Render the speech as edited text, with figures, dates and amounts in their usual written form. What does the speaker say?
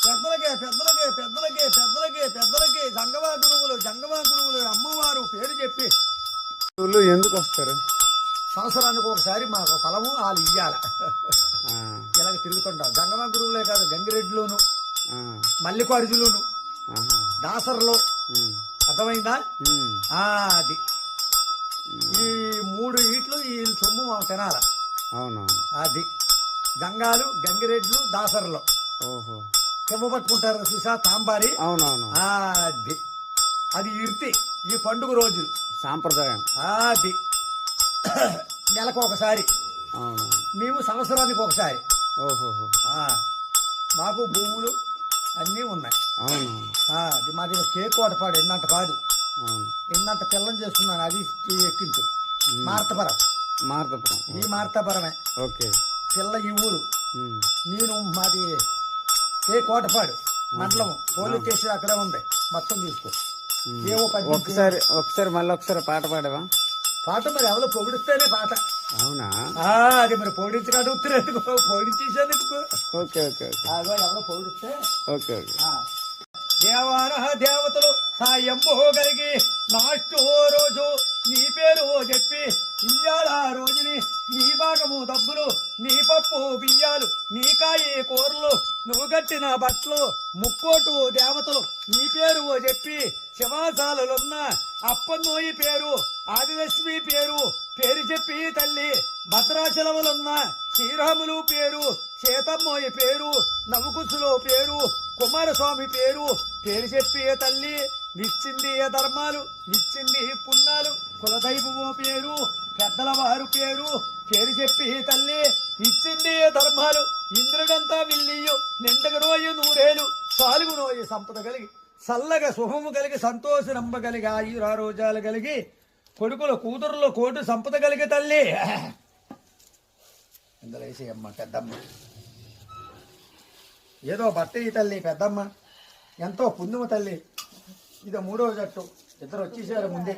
పెద్దలకే పెద్దలకే పెద్దలకే పెద్దలకే పెద్దలకే జంగమా గురువులు అమ్మవారు పేరు చెప్పి ఎందుకు వస్తారు? సంవత్సరానికి ఒకసారి మాకు ఫలము వాళ్ళు ఇయ్యాల. ఇలాగ తిరుగుతుంటాం. జంగమా గురువులే కాదు, గంగిరెడ్డిలోను, మల్లికార్జులోను, దాసర్లో. అర్థమైందా? అది ఈ 3 ఈట్లు ఈ సొమ్ము మాకు తినాల. అవునవును. అది గంగాలు, గంగిరెడ్లు, దాసర్లో చెమ్మ పట్టుకుంటారు చూసా, తాంబారి. అవునవును. అది ఇర్తి ఈ పండుగ రోజులు సాంప్రదాయం. అది నెలకు ఒకసారి, మేము సంవత్సరానికి ఒకసారి. మాకు భూములు అన్నీ ఉన్నాయి. అది మాది కేకోటపాడు, ఎన్నంట కాదు, ఎన్నంట పిల్లం చేసుకున్నాను. అది ఎక్కించు మార్తపురం. ఈ మార్తాపురమే పిల్ల ఈ ఊరు. నేను మాది కేకోటపాడు మండలం, పోలీస్ స్టేషన్ అక్కడే ఉంది. మొత్తం తీసుకో. ఒకసారి మళ్ళీ ఒకసారి పాట పాడవా? పాట మరి ఎవరో పొగిడిస్తేనే పాట. అవునా? అది మరి పొగిడించడానికి ఉత్తరేందుకు, పొగిడించేసేందుకు. ఎవరో పొగిడిస్తే దేవాన దేవతలు సాయంబోగలిగి నాష్టో రోజు నీ పేరు చెప్పి ఇయ్యాల రోజుని నీ భాగము డబ్బులు, నీ పప్పు బియ్యాలు, నీ కాయి కూరలు, నువ్వు కట్టిన బట్టలు, ముక్కోటు దేవతలు నీ పేరు చెప్పి శివాసాలున్న అప్పన్నోయి పేరు, ఆదిలక్ష్మి పేరు చెప్పి తల్లి, భద్రాచలములున్న శ్రీరాములు పేరు, సీతమ్మోయి పేరు, నవకుసులో పేరు, కుమారస్వామి పేరు చెప్పి తల్లి, నిచ్చింది ధర్మాలు, నిచ్చింది పుణ్యాలు, కులదైవమో పేరు, పెద్దల వారు పేరు చెప్పి తల్లి, ఇచ్చింది ధర్మాలు, ఇంద్రుడంతా విల్లియు, నిండగనోయి నూరేలు, సాలుగునోయి సంపద కలిగి, చల్లగా సుఖము కలిగి, సంతోషనంబ కలిగి, ఆయురారోజాలు కలిగి, కొడుకుల కూతురులో కోటు సంపద కలిగి తల్లి. ఇందులో వేసేయమ్మ పెద్దమ్మ, ఏదో బట్ట ఈ తల్లి పెద్దమ్మ, ఎంతో పుణ్యము తల్లి. ఇది 3వ జట్టు, ఇద్దరు వచ్చేసారు ముందే.